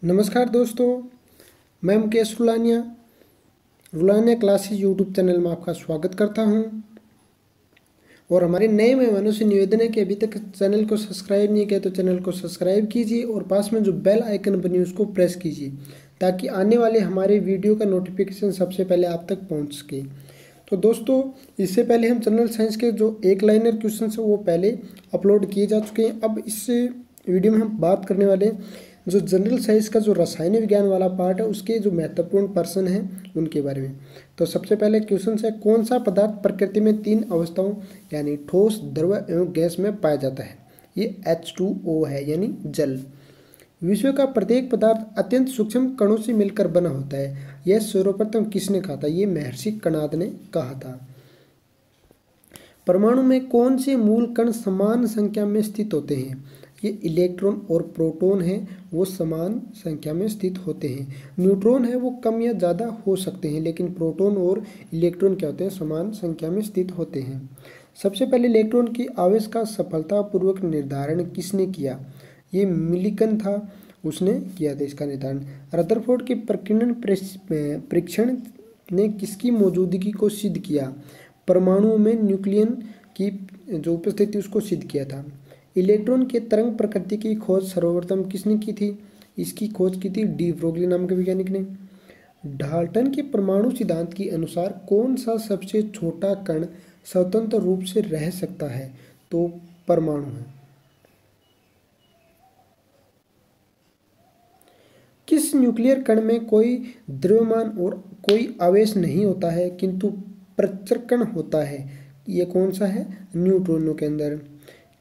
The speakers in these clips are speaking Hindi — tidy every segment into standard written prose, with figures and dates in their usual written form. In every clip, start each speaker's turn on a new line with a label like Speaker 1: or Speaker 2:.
Speaker 1: नमस्कार दोस्तों, मैं Mukesh Rulania classes YouTube channel में आपका स्वागत करता हूं। और हमारे नए मेहमानों से निवेदन है कि अभी तक चैनल को सब्सक्राइब नहीं किया तो चैनल को सब्सक्राइब कीजिए और पास में जो बेल आइकन बनी उसको प्रेस कीजिए ताकि आने वाले हमारे वीडियो का नोटिफिकेशन सबसे पहले आप तक पहुंच सके। तो दोस्तों, इससे पहले हम जनरल साइंस के जो एक लाइनर क्वेश्चन है वो पहले अपलोड किए जा चुके हैं। अब इस वीडियो में हम बात करने वाले जो जनरल साइंस का जो रसायन विज्ञान वाला पार्ट है उसके जो महत्वपूर्ण पर्सन हैं उनके बारे में। तो सबसे पहले क्वेश्चन है, कौन सा पदार्थ प्रकृति में 3 अवस्थाओं यानी ठोस, द्रव एवं गैस में पाया जाता है? ये H2O है यानी जल। विश्व का प्रत्येक पदार्थ अत्यंत सूक्ष्म कणों से मिलकर बना होता है। यह सर्वप्रथम किसने कहा था? ये महर्षि कणाद ने कहा था। परमाणु में कौन से मूल कण समान संख्या में स्थित होते हैं? ये इलेक्ट्रॉन और प्रोटॉन हैं, वो समान संख्या में स्थित होते हैं। न्यूट्रॉन है वो कम या ज़्यादा हो सकते हैं, लेकिन प्रोटॉन और इलेक्ट्रॉन क्या होते हैं? समान संख्या में स्थित होते हैं। सबसे पहले इलेक्ट्रॉन की आवेश का सफलतापूर्वक निर्धारण किसने किया? ये मिलिकन था, उसने किया था इसका निर्धारण। रदरफोर्ड के प्रकीर्णन परीक्षण ने किसकी मौजूदगी को सिद्ध किया? परमाणुओं में न्यूक्लियन की जो उपस्थिति उसको सिद्ध किया था। इलेक्ट्रॉन के तरंग प्रकृति की खोज सर्वप्रथम किसने की थी? इसकी खोज की थी डी ब्रोगली नाम के वैज्ञानिक ने। डाल्टन के परमाणु सिद्धांत के अनुसार कौन सा सबसे छोटा कण स्वतंत्र रूप से रह सकता है? तो परमाणु है। किस न्यूक्लियर कण में कोई द्रव्यमान और कोई आवेश नहीं होता है किंतु प्रचरकण होता है? ये कौन सा है? न्यूट्रॉनों के अंदर।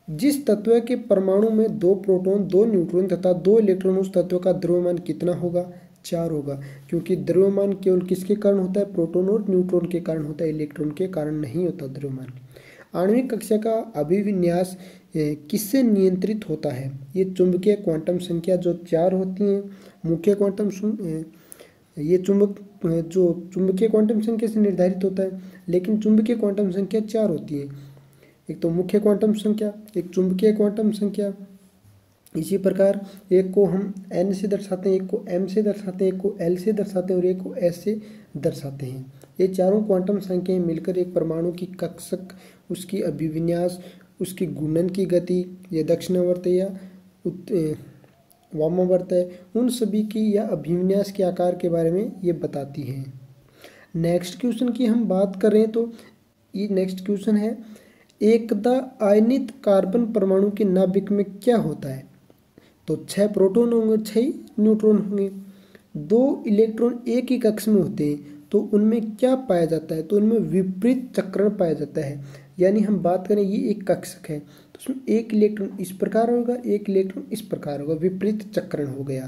Speaker 1: जिस तत्व के परमाणु में 2 प्रोटॉन, 2 न्यूट्रॉन तथा 2 इलेक्ट्रॉन, उस तत्व का द्रव्यमान कितना होगा? 4 होगा, क्योंकि द्रव्यमान केवल किसके कारण होता है? प्रोटॉन और न्यूट्रॉन के कारण होता है, इलेक्ट्रॉन के कारण नहीं होता द्रव्यमान। आणविक कक्षा का अभिविन्यास किससे नियंत्रित होता है? ये चुंबकीय क्वांटम संख्या जो 4 होती हैं, मुख्य क्वांटम ये चुंबकीय क्वांटम संख्या से निर्धारित होता है, लेकिन चुंबकीय क्वांटम संख्या 4 होती है। एक तो मुख्य क्वांटम संख्या, एक चुंबकीय क्वांटम संख्या। इसी प्रकार एक को हम n से दर्शाते हैं, एक को m से दर्शाते हैं, एक को l से दर्शाते हैं और एक को s से दर्शाते हैं। ये चारों क्वांटम संख्याएं मिलकर एक परमाणु की कक्षक, उसकी अभिविन्यास, उसकी घूर्णन की गति, या दक्षिणावर्त या वामावर्त है, उन सभी की या अभिविन्यास के आकार के बारे में ये बताती हैं। नेक्स्ट क्वेश्चन की हम बात करें तो ये नेक्स्ट क्वेश्चन है, एकदा आयनित कार्बन परमाणु के नाभिक में क्या होता है? तो 6 प्रोटॉन होंगे, 6 न्यूट्रॉन होंगे। 2 इलेक्ट्रॉन एक ही कक्ष में होते हैं, तो उनमें क्या पाया जाता है? तो उनमें विपरीत चक्रण पाया जाता है। यानी हम बात करें ये एक कक्षक है, तो उसमें एक इलेक्ट्रॉन इस प्रकार होगा, एक इलेक्ट्रॉन इस प्रकार होगा, विपरीत चक्रण हो गया।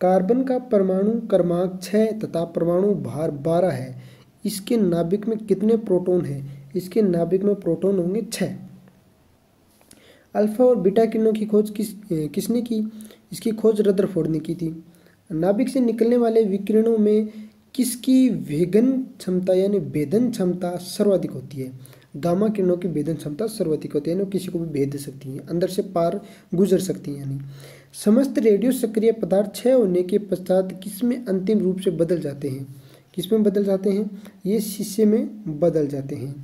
Speaker 1: कार्बन का परमाणु क्रमांक 6 तथा परमाणु भार 12 है। इसके नाभिक में कितने प्रोटॉन हैं? इसके नाभिक में प्रोटॉन होंगे 6। अल्फा और बीटा किरणों की खोज किसने की? इसकी खोज रदरफोर्ड ने की थी। नाभिक से निकलने वाले विकिरणों में किसकी वेगन क्षमता यानी भेदन क्षमता सर्वाधिक होती है? गामा किरणों की भेदन क्षमता सर्वाधिक होती है, यानी किसी को भी भेद सकती हैं, अंदर से पार गुजर सकती हैं। यानी समस्त रेडियो सक्रिय पदार्थ क्षय होने के पश्चात किसमें अंतिम रूप से बदल जाते हैं? किसमें बदल जाते हैं? ये शीशे में बदल जाते हैं।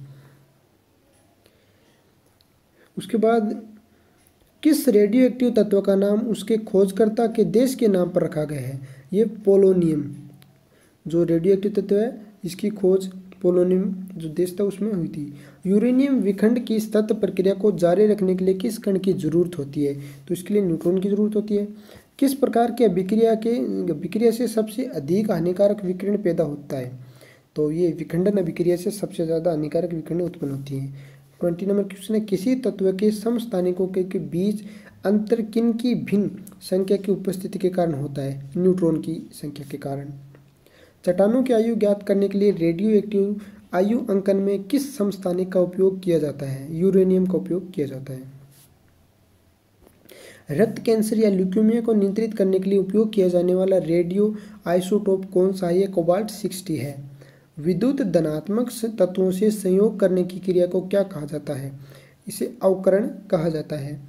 Speaker 1: उसके बाद किस रेडियो एक्टिव तत्व का नाम उसके खोजकर्ता के देश के नाम पर रखा गया है? ये पोलोनियम जो रेडियो एक्टिव तत्व है, इसकी खोज पोलोनियम जो देश था उसमें हुई थी। यूरेनियम विखंड की सतत प्रक्रिया को जारी रखने के लिए किस कण की जरूरत होती है? तो इसके लिए न्यूट्रॉन की जरूरत होती है। किस प्रकार के अभिक्रिया से सबसे अधिक हानिकारक विकिरण पैदा होता है? तो ये विखंडन अभिक्रिया से सबसे ज़्यादा हानिकारक विकिरण उत्पन्न होती है। 20 नंबर क्वेश्चन है, किसी तत्व के समस्थानिकों के बीच अंतर किन की भिन्न संख्या की उपस्थिति के कारण होता है? न्यूट्रॉन की संख्या के कारण। चट्टानों की आयु ज्ञात करने के लिए रेडियो एक्टिव आयु अंकन में किस समस्थानिक का उपयोग किया जाता है? यूरेनियम का उपयोग किया जाता है। रक्त कैंसर या ल्यूकेमिया को नियंत्रित करने के लिए उपयोग किया जाने वाला रेडियो आइसोटोप कौन सा है? ये कोबाल्ट 60 है। विद्युत धनात्मक तत्वों से संयोग करने की क्रिया को क्या कहा जाता है? इसे अवकरण कहा जाता है।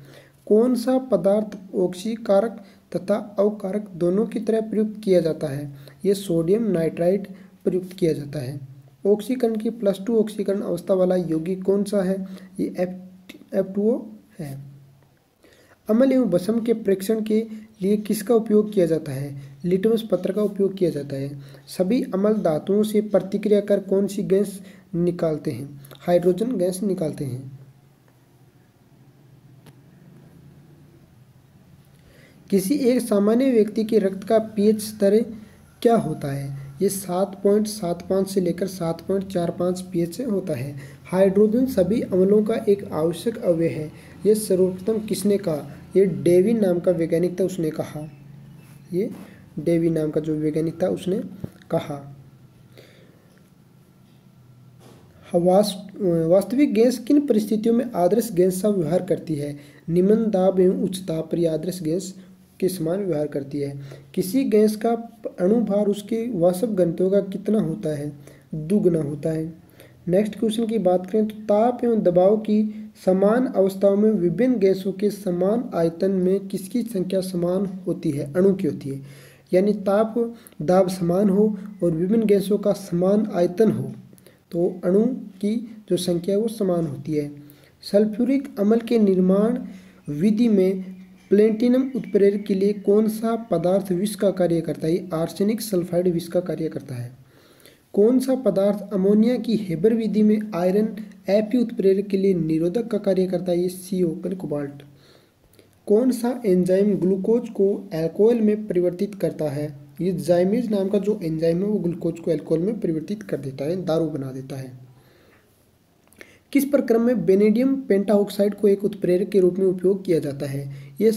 Speaker 1: कौन सा पदार्थ ऑक्सीकारक तथा अवकारक दोनों की तरह प्रयुक्त किया जाता है। ये सोडियम नाइट्राइट प्रयुक्त किया जाता है। ऑक्सीकरण की +2 ऑक्सीकरण अवस्था वाला यौगिक कौन सा है? ये F2O है। अम्ल एवं भस्म के परीक्षण के लिए किसका उपयोग किया जाता है? लिटमस पत्र का उपयोग किया जाता है। सभी अम्ल धातुओं से प्रतिक्रिया कर कौन सी गैस निकालते हैं? हाइड्रोजन गैस निकालते हैं। किसी एक सामान्य व्यक्ति के रक्त का पीएच स्तर क्या होता है? ये 7.75 से लेकर 7.45 पीएच होता है। हाइड्रोजन सभी अम्लों का एक आवश्यक अवयव है। ये सर्वप्रथम किसने कहा? ये डेवी नाम का वैज्ञानिक था, उसने कहा। ये डेवी नाम का जो वैज्ञानिक था उसने कहा। वास्तविक गैस किन परिस्थितियों में आदर्श गैस सा व्यवहार करती है? निम्न दाब एवं उच्च ताप पर आदर्श गैस के समान व्यवहार करती है। किसी गैस का अणुभार उसके वाष्प घनत्व का कितना होता है? दुगुना होता है। नेक्स्ट क्वेश्चन की बात करें तो ताप एवं दबाव की समान अवस्थाओं में विभिन्न गैसों के समान आयतन में किसकी संख्या समान होती है? अणु की होती है। यानी ताप दाब समान हो और विभिन्न गैसों का समान आयतन हो तो अणु की जो संख्या है वो समान होती है। सल्फ्यूरिक अम्ल के निर्माण विधि में प्लेटिनम उत्प्रेरक के लिए कौन सा पदार्थ विष का कार्य करता है? आर्सेनिक सल्फाइड विष का कार्य करता है। कौन सा पदार्थ अमोनिया की हेबर विधि में आयरन Fe उत्प्रेरक के लिए निरोधक का कार्य करता है? ये CO कोबाल्ट। कौन सा एंजाइम ग्लूकोज को अल्कोहल में परिवर्तित करता है? ये जाइमेज नाम का जो एंजाइम है वो ग्लूकोज को अल्कोहल में परिवर्तित कर देता है, दारू बना देता है। किस प्रक्रम में बेनेडियम पेंटाऑक्साइड को एक उत्प्रेरक के रूप में उपयोग किया जाता है? ये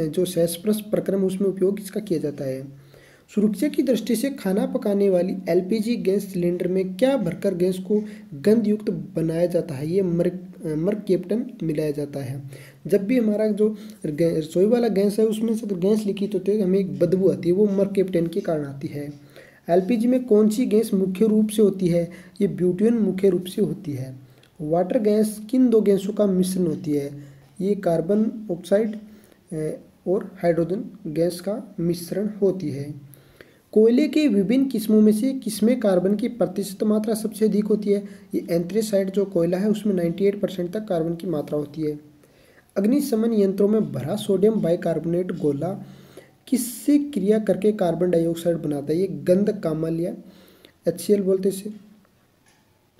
Speaker 1: जो सेस्प्रस प्रक्रम उसमें उपयोग इसका किया जाता है। सुरक्षा की दृष्टि से खाना पकाने वाली LPG गैस सिलेंडर में क्या भरकर गैस को गंधयुक्त बनाया जाता है? ये मर्कैप्टन मिलाया जाता है। जब भी हमारा जो रसोई वाला गैस है उसमें से तो गैस लीकेज होती है, हमें एक बदबू आती है, वो मर्कैप्टन के कारण आती है। LPG में कौन सी गैस मुख्य रूप से होती है? ये ब्यूटेन मुख्य रूप से होती है। वाटर गैस किन दो गैसों का मिश्रण होती है? ये कार्बन ऑक्साइड और हाइड्रोजन गैस का मिश्रण होती है। कोयले के विभिन्न किस्मों में से किसमें कार्बन की प्रतिशत मात्रा सबसे अधिक होती है? ये एंथ्रेसाइट जो कोयला है उसमें 98% तक कार्बन की मात्रा होती है। अग्निशमन यंत्रों में भरा सोडियम बाइकार्बोनेट गोला किससे क्रिया करके कार्बन डाइऑक्साइड बनाता है? ये गंधकामल या HCl बोलते इसे,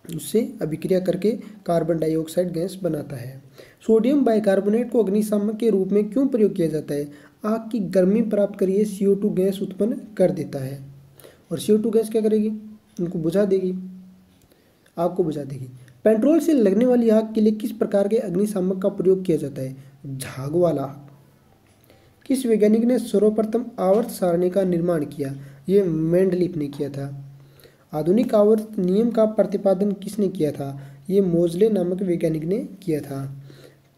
Speaker 1: उससे अभिक्रिया करके कार्बन डाइऑक्साइड गैस बनाता है। सोडियम बाइकार्बोनेट को अग्निशामक के रूप में क्यों प्रयोग किया जाता है? आग की गर्मी प्राप्त करिए CO2 गैस उत्पन्न कर देता है और CO2 गैस क्या करेगी? उनको बुझा देगी, आग को बुझा देगी। पेट्रोल से लगने वाली आग के लिए किस प्रकार के अग्निशामक का प्रयोग किया जाता है? झाग वाला। किस वैज्ञानिक ने सर्वप्रथम आवर्त सारणी का निर्माण किया? ये मेंडलीफ ने किया था। आधुनिक आवर्त नियम का प्रतिपादन किसने किया था? ये मोजले नामक वैज्ञानिक ने किया था।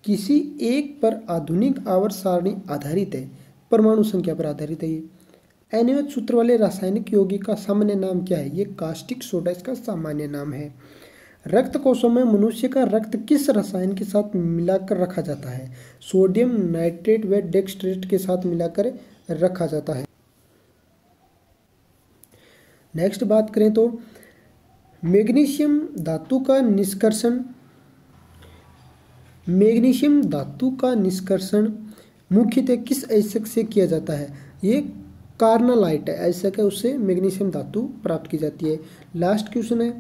Speaker 1: किसी एक पर आधुनिक आवर्त सारणी आधारित है, परमाणु संख्या पर आधारित है। ये अनियमित सूत्र वाले रासायनिक यौगिक का सामान्य नाम क्या है? ये कास्टिक सोडा इसका सामान्य नाम है। रक्त कोशों में मनुष्य का रक्त किस रसायन के साथ मिलाकर रखा जाता है? सोडियम नाइट्रेट व डेक्सट्रेट के साथ मिलाकर रखा जाता है। नेक्स्ट बात करें तो मैग्नीशियम धातु का निष्कर्षण मुख्यतः किस अयस्क से किया जाता है? ये कार्नालाइट अयस्क है, उससे मैग्नीशियम धातु प्राप्त की जाती है। लास्ट क्वेश्चन है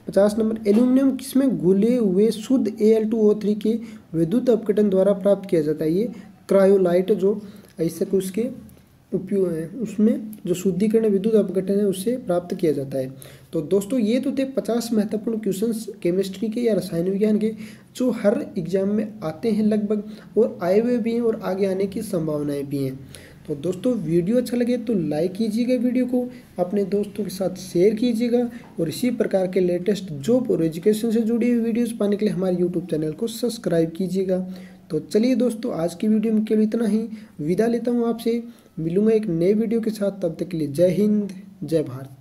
Speaker 1: 50 नंबर, एल्यूमिनियम किसमें घुले हुए शुद्ध Al2O3 के विद्युत अपघटन द्वारा प्राप्त किया जाता है? ये क्रायोलाइट जो अयस्क उसके उपयोग है, उसमें जो शुद्धिकरण विद्युत अपघटन है उससे प्राप्त किया जाता है। तो दोस्तों ये तो थे 50 महत्वपूर्ण क्वेश्चंस केमिस्ट्री के या रसायन विज्ञान के जो हर एग्जाम में आते हैं लगभग, और आए हुए भी हैं और आगे आने की संभावनाएं भी हैं। तो दोस्तों वीडियो अच्छा लगे तो लाइक कीजिएगा, वीडियो को अपने दोस्तों के साथ शेयर कीजिएगा, और इसी प्रकार के लेटेस्ट जॉब और एजुकेशन से जुड़ी हुई वीडियोस पाने के लिए हमारे यूट्यूब चैनल को सब्सक्राइब कीजिएगा। तो चलिए दोस्तों आज की वीडियो में केवल इतना ही, विदा लेता हूँ आपसे, मिलूंगा एक नए वीडियो के साथ। तब तक के लिए जय हिंद, जय भारत।